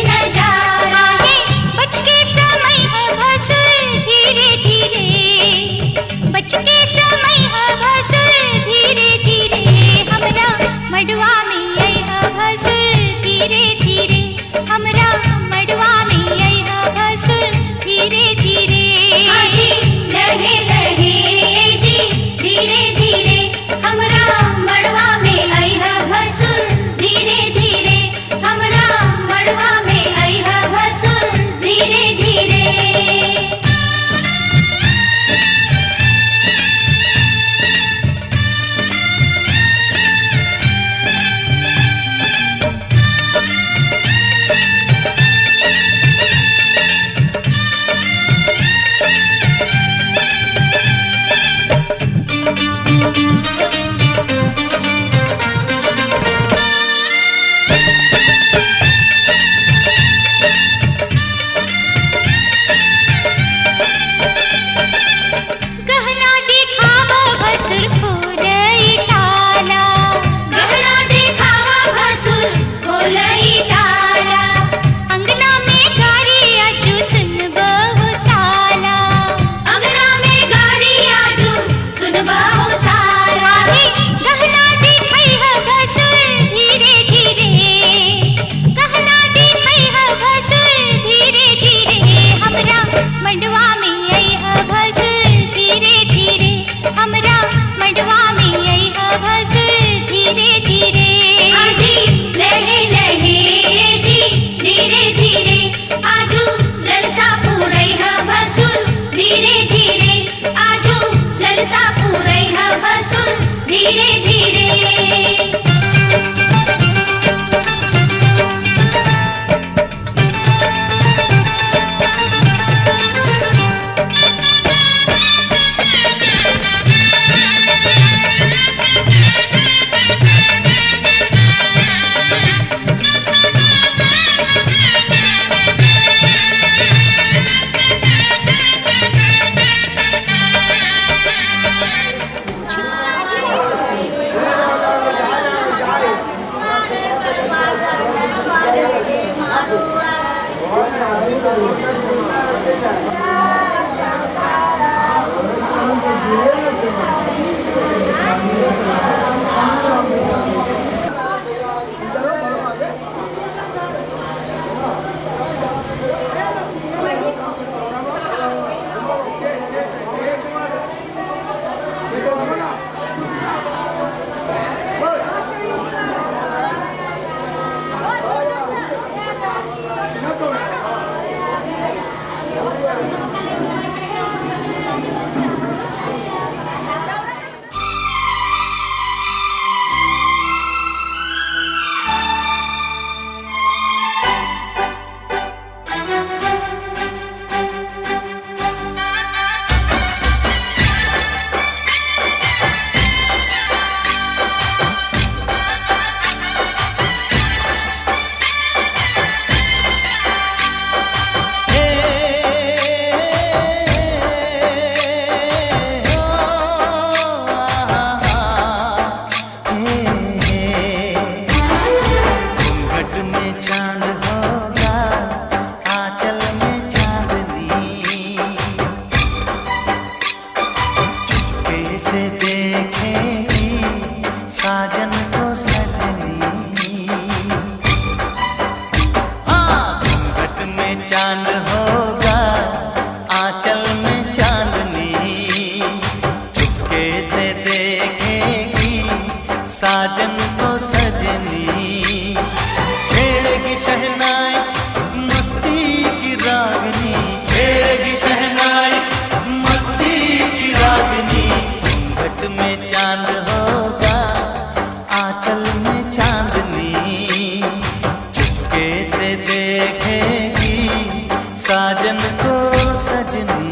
नजारा है। बच के समय है भसुर धीरे धीरे, बच के समय है भसुर धीरे धीरे, हमरा मड़वा में आई है भसुर धीरे धीरे, हमरा मड़वा में आई है भसुर धीरे धीरे। हाजी लहे लहे जी धीरे धीरे, हमरा मड़वा में आई है भसुर धीरे धीरे, हमरा मड़वा में आई है भसुर धीरे धीरे। गहना दिखावा भसुर खोलई ताला, गहना दिखावा भसुर खोलई ताला, अंगना में गारी आजू सुन बहु साला, अंगना में गारी आजू सुन बहु साला। गहना दिखाई है भसुर धीरे धीरे, गहना दिखाई है भसुर धीरे धीरे, हमरा मंडवा में आई है भसुर धीरे धीरे, हमरा मड़वा में आई है भसुर धीरे धीरे। हाजी लहे लहे जी धीरे धीरे, आजू ललसा पूरई है भसुर धीरे धीरे, आजू ललसा पूरई है भसुर धीरे धीरे। साजन को सजनी छेड़ेगी शहनाई मस्ती की रागनी, छेड़ेगी शहनाई मस्ती की रागनी। घूंघट में चांद होगा आंचल में चांदनी, चुपके से देखेगी साजन को सजनी।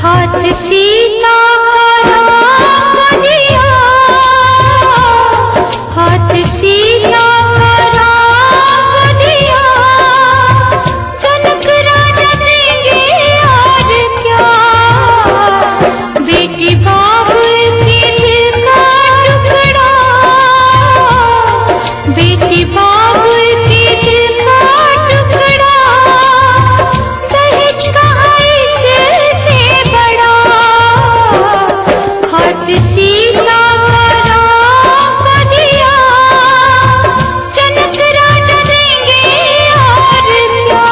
हाथ सीता का राम दिया, हाथ सीता का राम दिया, जनक राजा देंगे और क्या, बेटी बाप के दिल का टुकड़ा, बेटी बाप के दिल का टुकड़ा, दहेज का इससे बड़ा, हाथ सीता का राम दिया, जनक राजा देंगे और क्या।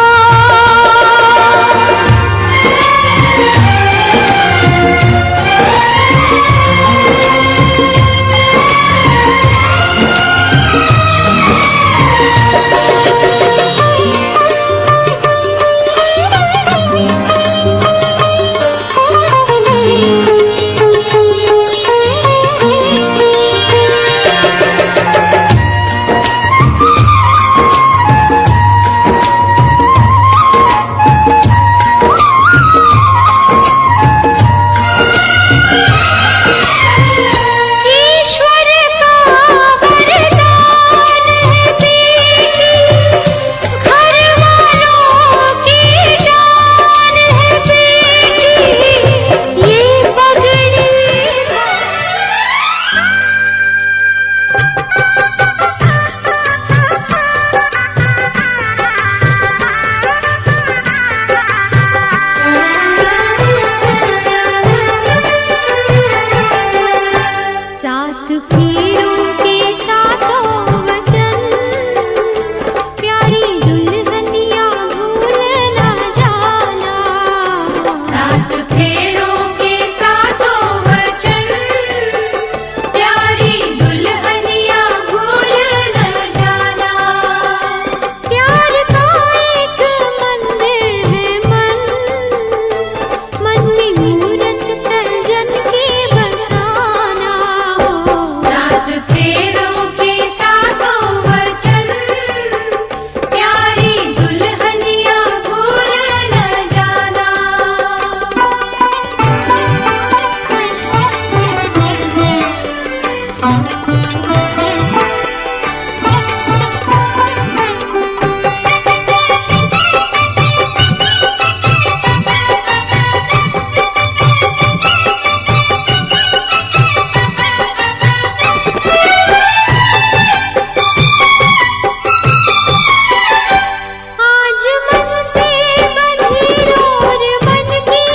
ईश्वर का वरदान है बेटी, घर वालों की जान है बेटी, ये पगड़ी सात फेरों के सातों वचन, प्यारी दुल्हनिया भूल ना जाना, सात फेरों के सातों वचन, प्यारी दुल्हनिया भूल ना जाना, प्यार का एक मंदिर है मन, मन में मूरत सजन के बसाना हो, सात फेरों के सातों वचन, प्यारी दुल्हनिया भूल न जाना। आज मन से बंधी डोर बन की,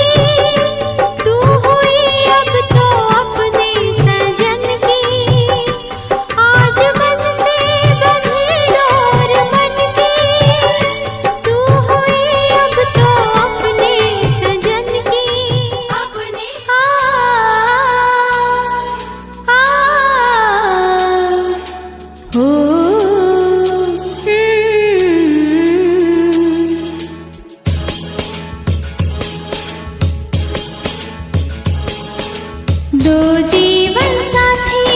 तू हुई अब तो अपने सजन की, आज मन से बंधी डोर बन की, तू हुई अब तो अपने सजन की, अपने हो दो जीवन साथी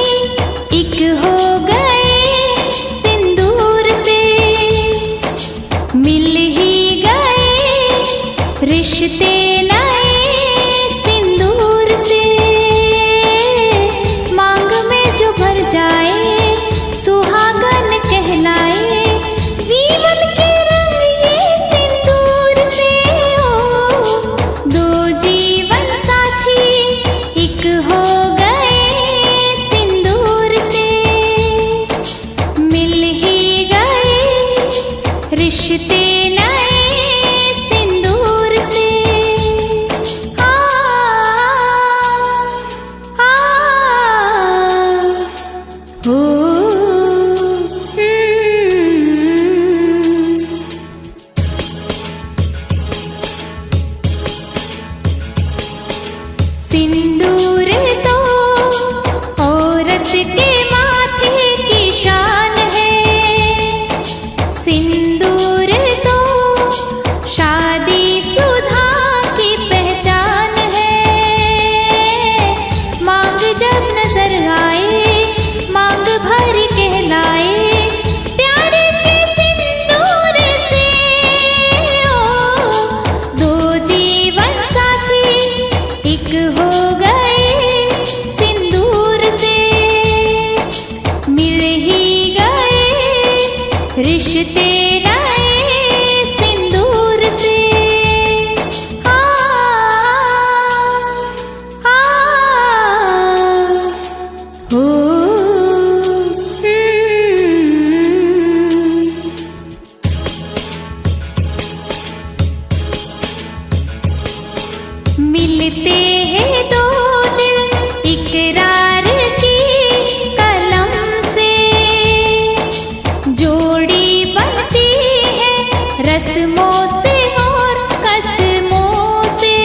एक हो गए सिंदूर से, मिल ही गए रिश्ते नए सिंदूर से, मांग में जो भर जाए सुहागन कहलाए, जीवन के रंग ये सिंदूर से हो, दो जीवन साथी एक हो गए सिंदूर से, मिल ही गए रिश्ते नए सिंदूर से, आ, आ, हो सिंदूर तो औरत के माथे की शान है, सिंदूर तो शादी सुधा की पहचान है, मांग जब नजर आए मांग भर कहलाए, प्यारे के सिंदूर से ओ, दो जीवन साथी हो गए सिंदूर से, मिल ही गए रिश्ते नए सिंदूर से। आ, आ, हो, मिलते हैं दो दिल इकरार की कलम से, जोड़ी बनती है रस्मों से और कसमों से।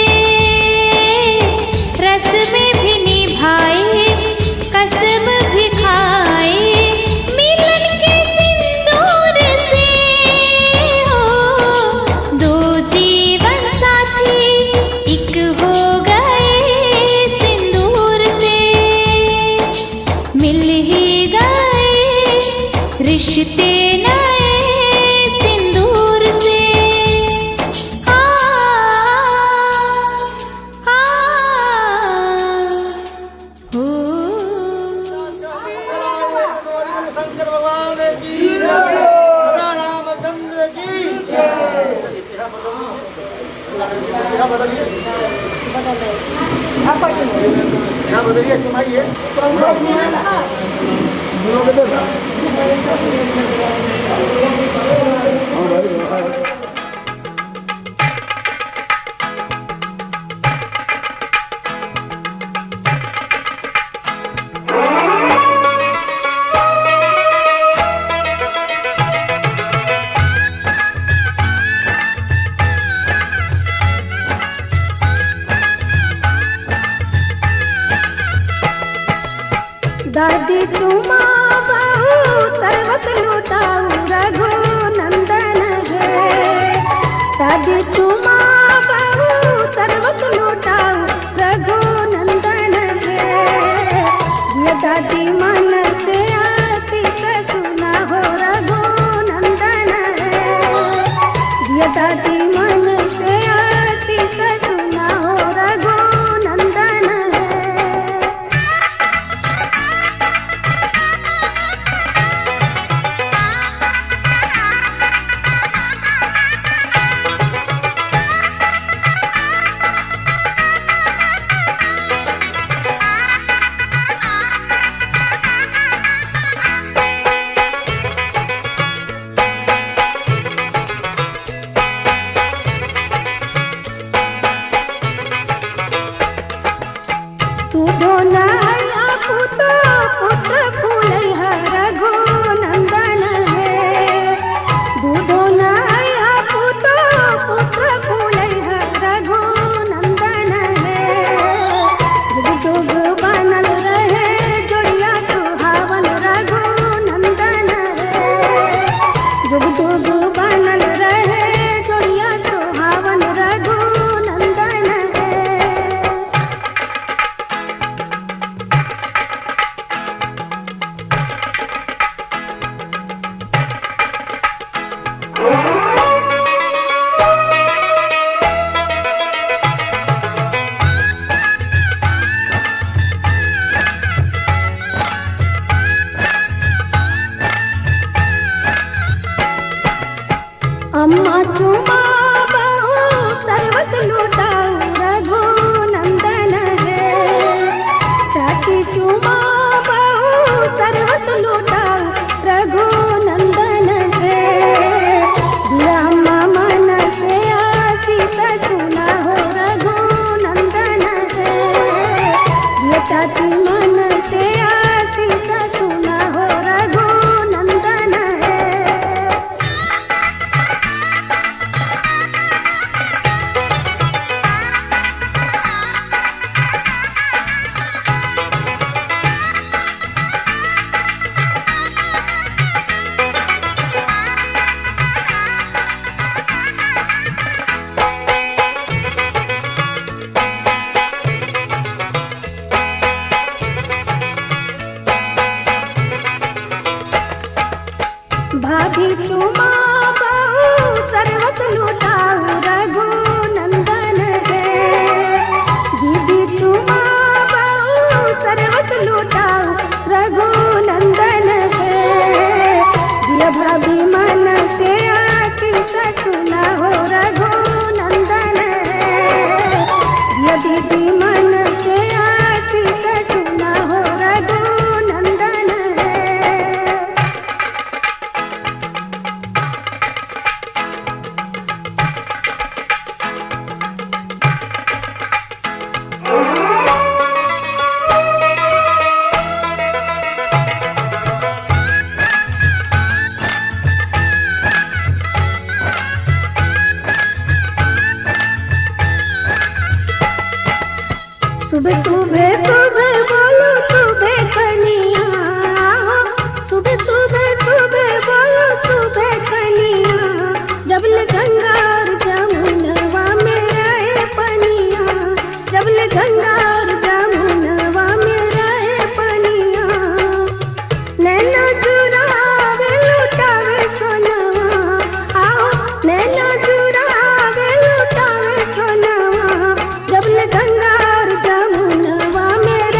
रस्में भी निभाए, कसम भी खाए, मिलन के सिंदूर से। हो दो जीवन साथी एक हो गए सिंदूर से, मिल ही गए रिश्ते नए सिंदूर से। आ, आ, हो, शंकर भगवान की जय, रामचंद्र की जय। बदलिए सुनाइए। दादी चुमा बहू सर्वस लुटाऊ रघु नंदन है। दादी चुमा बहू सर्वस लुटाऊ रघु नंदन है। ये दादी मन से आशीष सुना हो रघु नंदन है। ये दादी मन से आशीष सुना हो रघु नंदन है। तू दोनैया पुत्र पुत्र फूलैया रघु नंदन है। तू दोनैया पुत्र पुत्र फूलैया रघु नंदन है। जुग जुग बनल रहे जोड़िया सुहावन रघु नंदन है। जुग जुग बनल रहे जोड़िया सुहावन रघु नंदन है। अम्मा चुमा बहू सर्वस लुटाऊ रघु नंदन है। चाची चुमा बहू सर्वस लुटाऊ रघु नंदन है। दिया मन से आशीष सुना हो रघु नंदन है। ये चाची मन से आशीष सुना हो रघु नंदन है। सुबह सुबह बोलो सुबह कनिया, सुबह सुबह सुबह बोलो सुबह कनिया, जबल गंगा और जमुनवा में रहे पनिया, जबल गंगा और जमुनवा में रहे पनिया। नैना चुरावे लुटावे सोनवा, आओ नैना चुरावे लुटावे सोनवा, जबल गंगा और जमुनवा में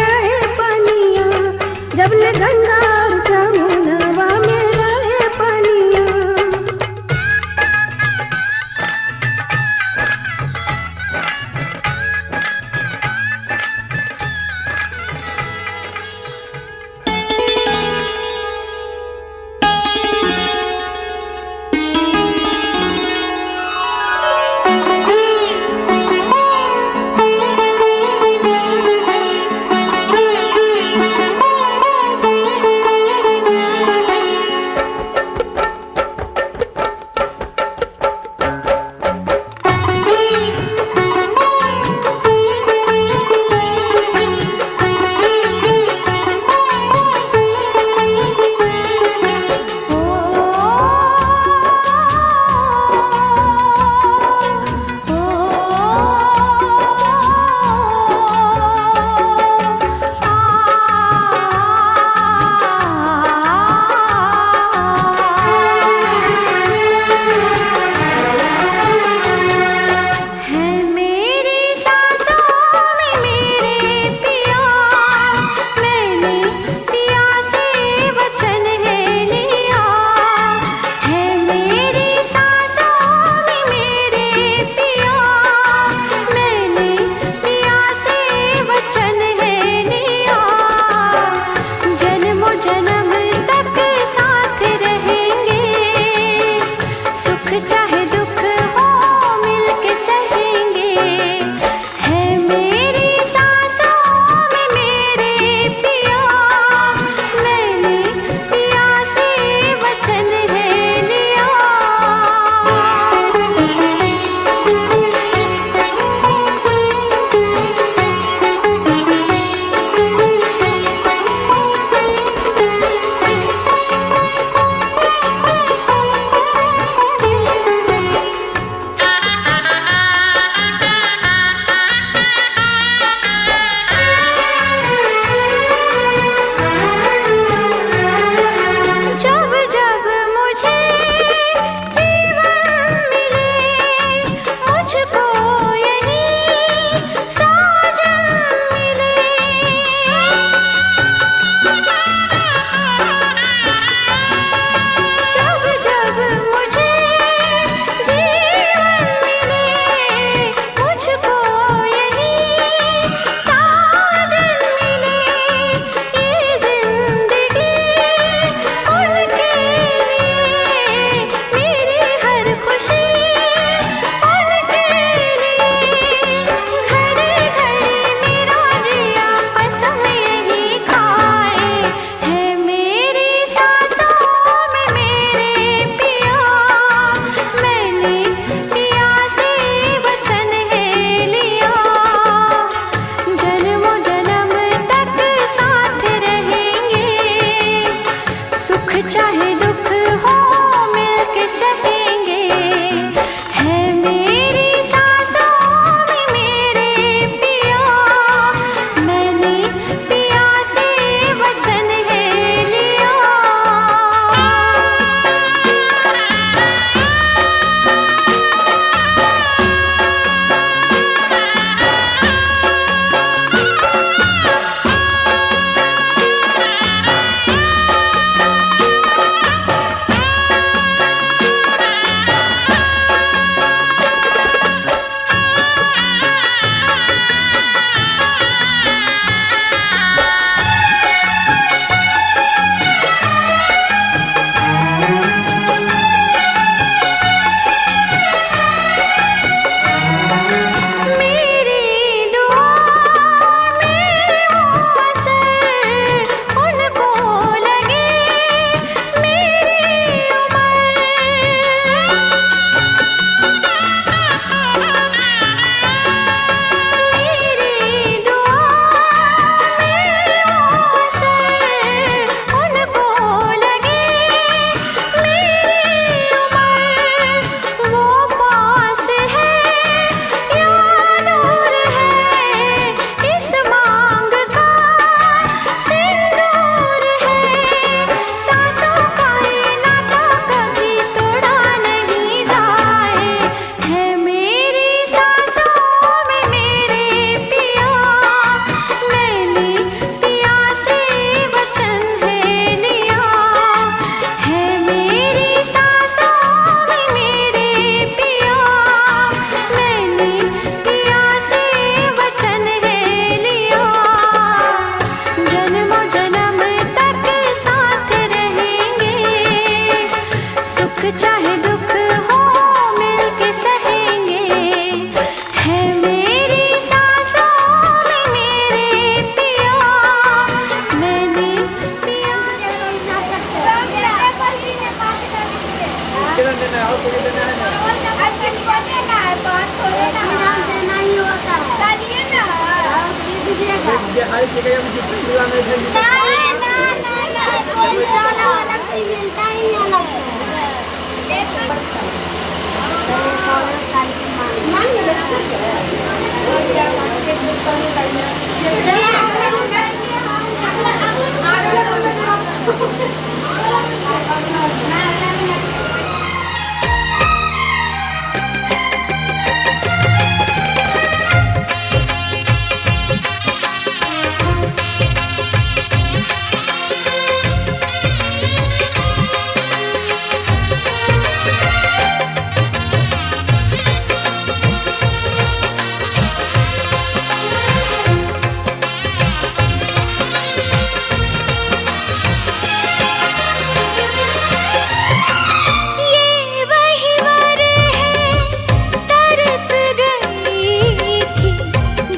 ये हर जगह मुझे मिला में फिर ना कोई दाना अलग से मिलता ही अलग से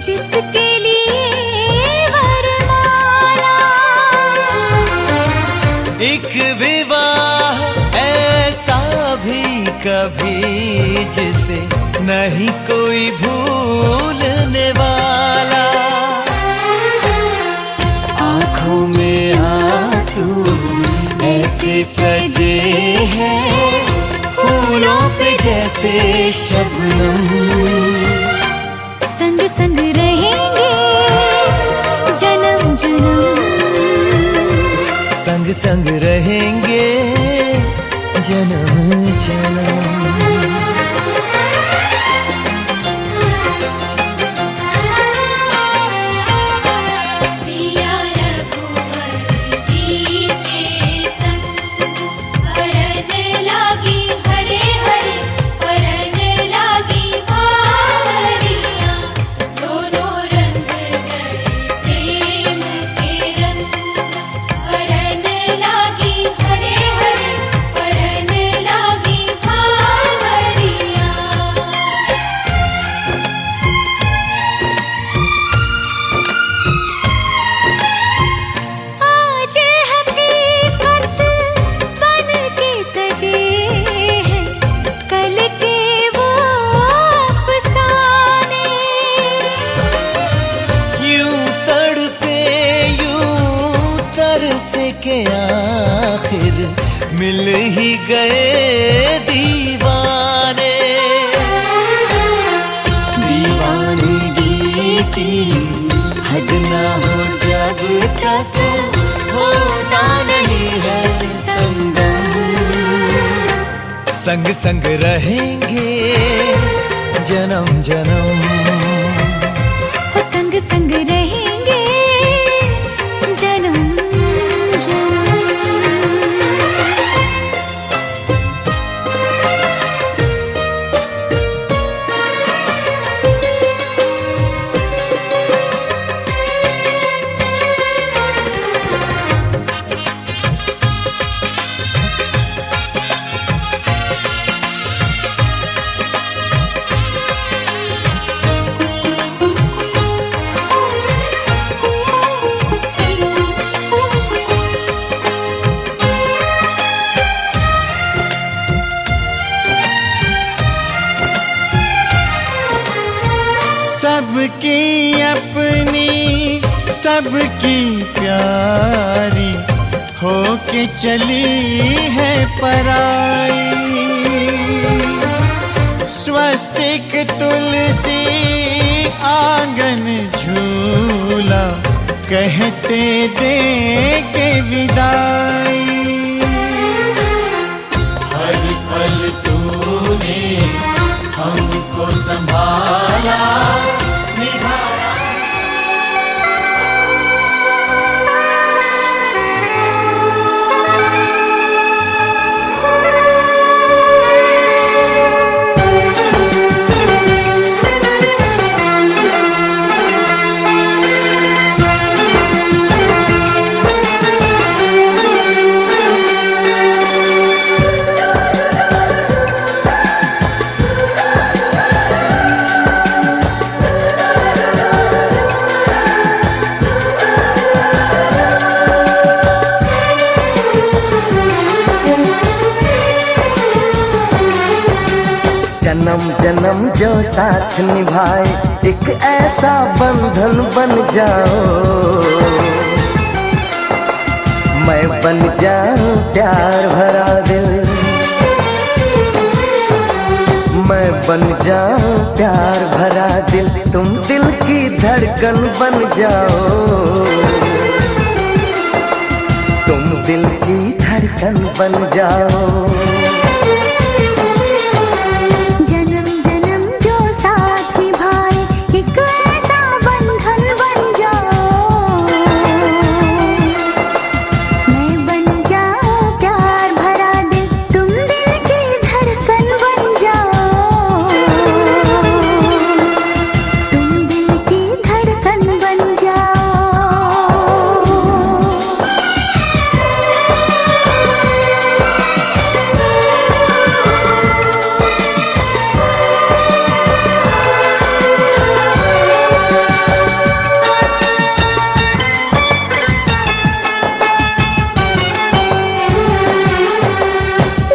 जिसके लिए वरमाला। एक विवाह ऐसा भी कभी जिसे नहीं कोई भूलने वाला। आंखों में आंसू ऐसे सजे हैं फूलों पे जैसे शबनम। संग संग रहेंगे जन्म जन्म। संग संग रहेंगे जन्म जन्म। सिया रघुवर जी के संग हरन लागी हरे हरे हरन लागी बावरिया। दोनों रंग गए प्रेम के रंग हरन लागी हरे हरे हरन लागी बावरिया। आज हकीकत बन के सजे हैं कल के वो अफसाने। यूं तड़पे यूं तरसे के आखिर मिल ही गए दीवाने। दीवानगी की हद ना हो जब तक होता नहीं है संगम। संग संग रहेंगे जन्म जन्म। हो संग संग रहेंगे जन्म जन्म। सबकी अपनी सबकी प्यारी होके चली है पराई। स्वस्तिक तुलसी आंगन झूला कहते देंगे विदाई। हर पल तूने हमको संभाला निभाया। जन्म जन्म जो साथ निभाए एक ऐसा ऐसा बंधन बन जाओ, मैं बन जाऊं प्यार भरा दिल, मैं बन जाऊं प्यार भरा दिल, तुम दिल की धड़कन बन जाओ, तुम दिल की धड़कन बन जाओ। जन्म जन्म जो साथ निभाए एक ऐसा बंधन बन जाओ, मैं बन जाऊं प्यार भरा दिल, तुम दिल की धड़कन बन जाओ, तुम दिल की धड़कन बन जाओ।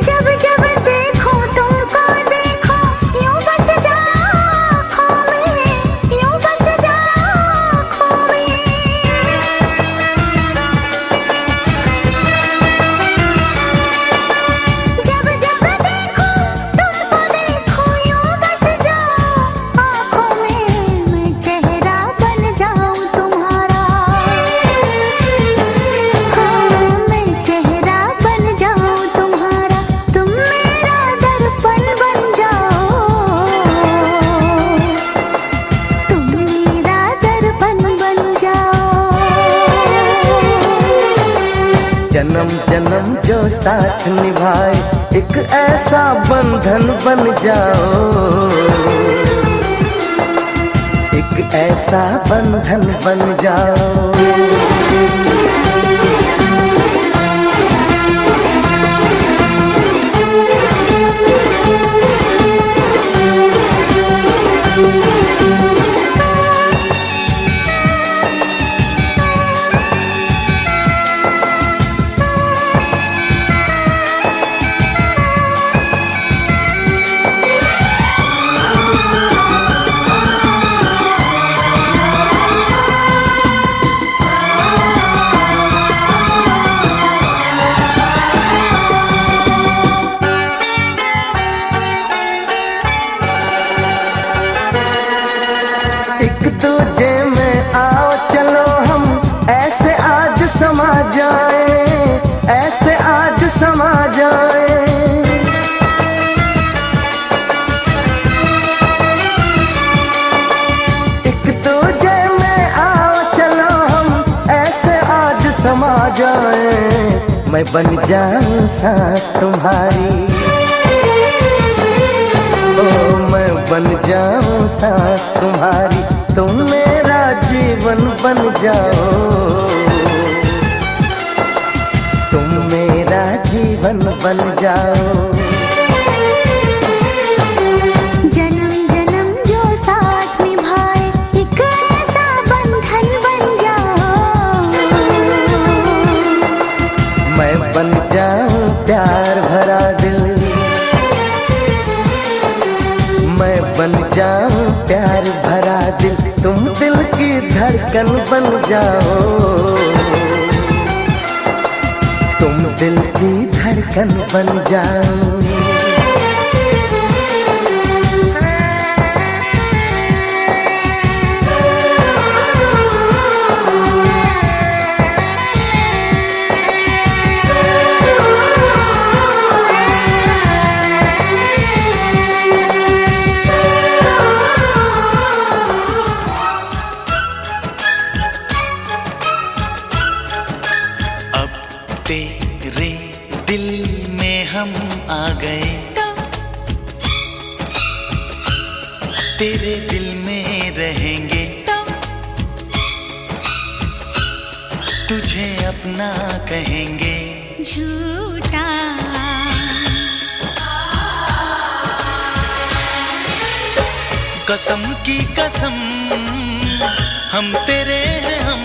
जब जब देखो तुमको देखो यूं बस जाओ आँखों में, यूं बस जाओ आँखों में। जब जब देखो तुमको देखो यूं बस जाओ आँखों में, मैं चेहरा बन जाऊं तुम्हारा, हाँ मैं चेहरा बन जाऊं तुम्हारा, तुम मेरा दर्पण बन जाओ, तुम मेरा दर्पण बन जाओ। जन्म जन्म जो साथ निभाए एक ऐसा बंधन बन जाओ, एक ऐसा बंधन बन जाओ। एक दूजे में आओ चलो हम ऐसे आज समा जाए, ऐसे आज समा जाए। एक दूजे में आओ चलो हम ऐसे आज समा जाए, मैं बन जाऊं सांस तुम्हारी, ओ मैं बन जाऊं सांस तुम्हारी, तुम मेरा जीवन बन जाओ, तुम मेरा जीवन बन जाओ। जन्म जन्म जो साथ निभाए एक ऐसा बंधन बन जाओ, मैं बन जाऊं प्यार भरा दिल, मैं बन जाऊं प्यार भरा दिल, तुम दिल की धड़कन बन जाओ, तुम दिल की धड़कन बन जाओ। तेरे दिल में हम आ गए, तेरे दिल में रहेंगे, तुझे अपना कहेंगे। झूठा कसम की कसम हम तेरे हैं हम,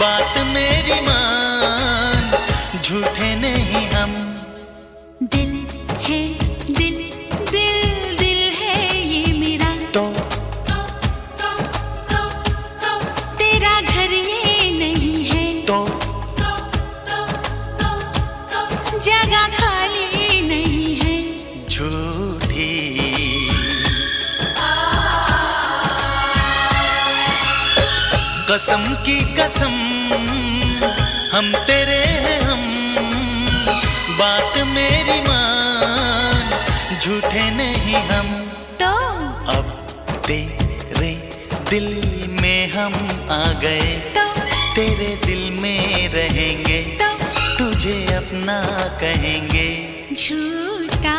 बात मेरी मान, झूठे नहीं हम। दिल है दिल दिल दिल है ये मेरा, तो कसम की कसम हम तेरे हैं हम, बात मेरी मान, झूठे नहीं हम। तो अब तेरे दिल में हम आ गए, तो तेरे दिल में रहेंगे, तो तुझे अपना कहेंगे। झूठा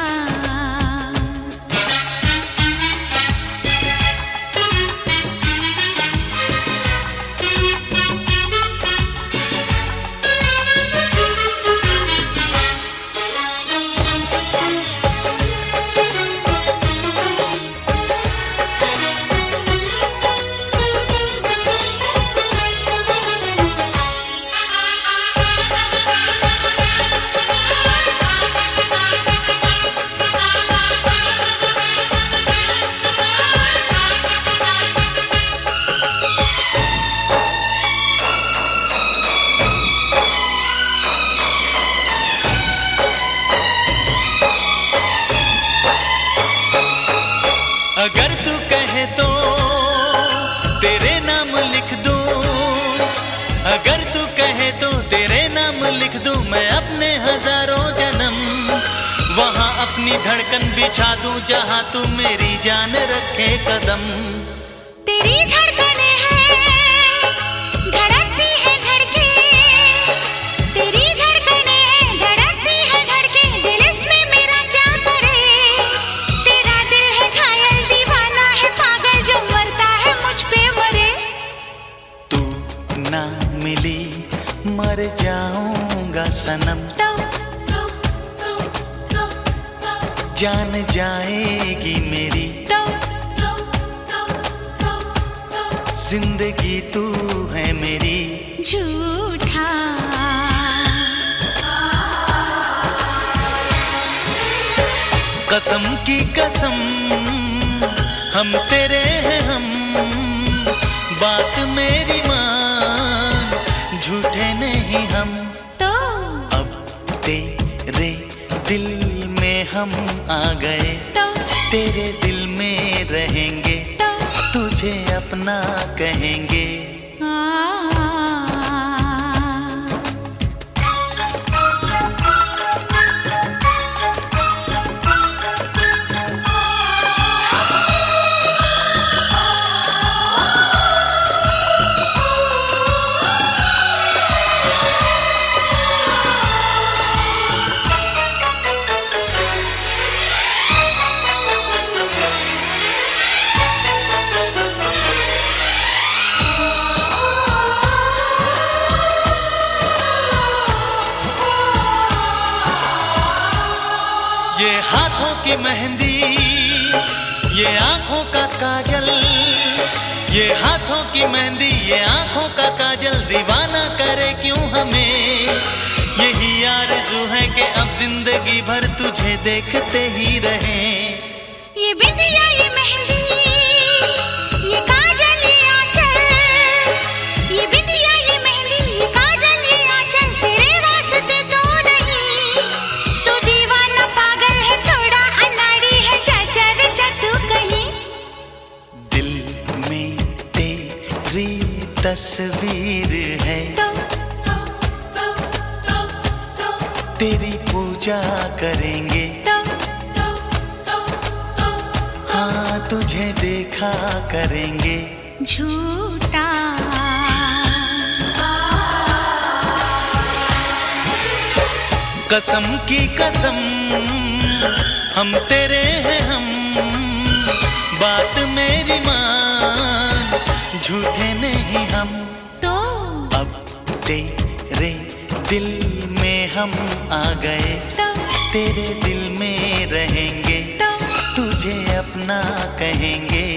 अगर तू कहे तो तेरे नाम लिख दूं, अगर तू कहे तो तेरे नाम लिख दूं, मैं अपने हजारों जन्म वहां अपनी धड़कन बिछा दूं, जहां तू मेरी जान रखे कदम। तेरी धड़कने हैं धड़कती है धड़के, तेरी धड़कने हैं धड़कती है धड़के, दिल इसमें मेरा क्या करे। तेरा दिल है घायल दीवाना है पागल, जो मरता है मुझ पे मरे। तू ना मिली मर जाऊंगा सनम, जान जाएगी मेरी जिंदगी, तू है मेरी। झूठा कसम की कसम हम तेरे हैं हम, बात मेरी मान, झूठे नहीं हम। तो अब तेरे दिल में हम आ गए, तो तेरे दिल में रहेंगे, तो तुझे अपना कहेंगे। ये हाथों की मेहंदी, ये आंखों का काजल, ये हाथों की मेहंदी, ये आंखों का काजल, दीवाना करे क्यों हमें। यही आरज़ू है कि अब जिंदगी भर तुझे देखते ही रहें। ये बिंदिया ये मेहंदी ये काजल ये आंचल, ये बिंदिया ये मेहंदी ये काजल ये आंचल, तेरे वास्ते तो नहीं। तू दीवाना पागल है थोड़ा अनाड़ी है, जा तू कहीं। दिल में तेरी तस्वीर है, तेरी पूजा करेंगे, हाँ तुझे देखा करेंगे। झूठा कसम की कसम हम तेरे हैं हम, बात मेरी मान, झूठे नहीं हम। तो अब तेरे दिल में हम आ गए, तेरे दिल में रहेंगे, तुझे अपना कहेंगे।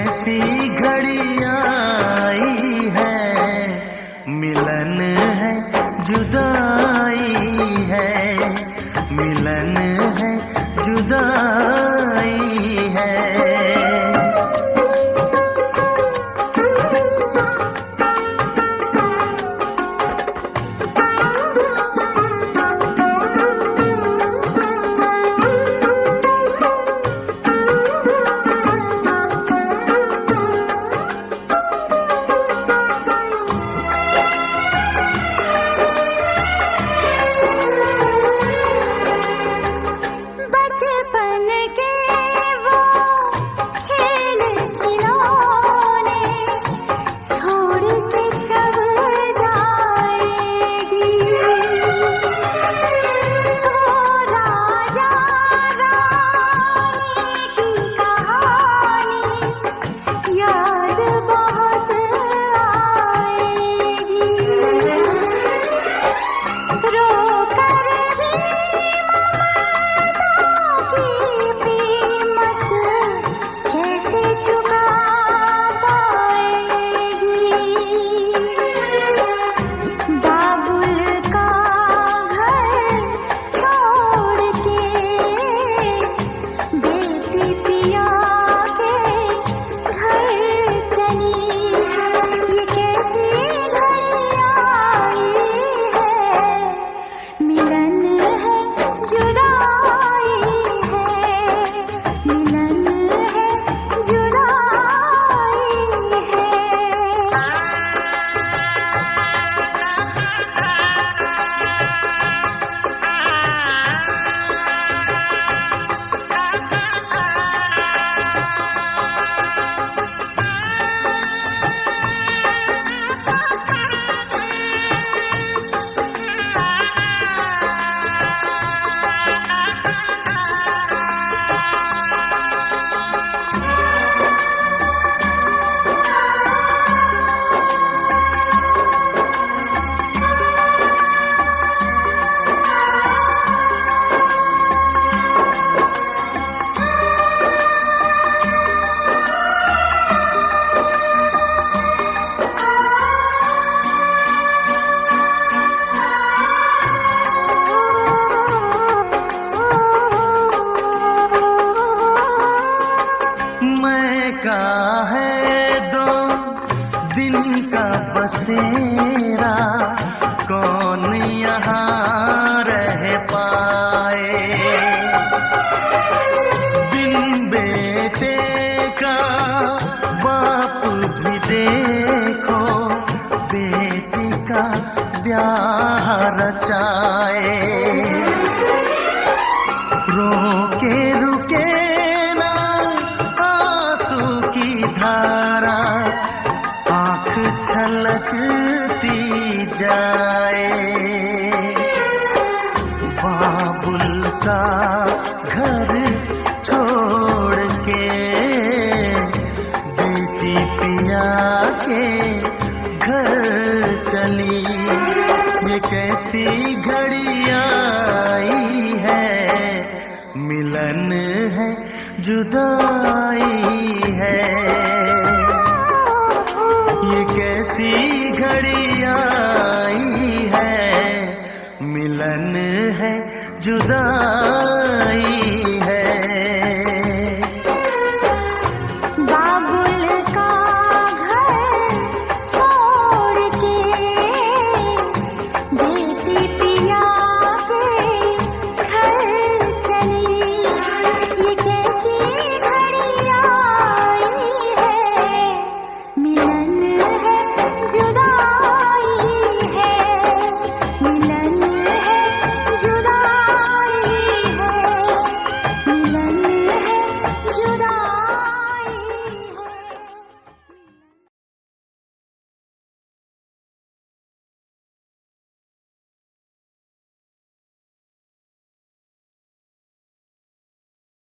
कैसी घड़ी आई है, मिलन है जुदाई है, मिलन है जुदाई है। बसेरा कौन यहाँ रह पाए, बिन बेटे का बाप भी देखो बेटी का ब्याह रचाए। रोके रुके ना आंसू की धारा, आँख छलकती जाए। बाबुल का घर छोड़ के बेटी पिया के घर चली, ये कैसी घड़ी आई है, मिलन है जुदाई है। ये कैसी घड़ी आई है, मिलन है जुदाई।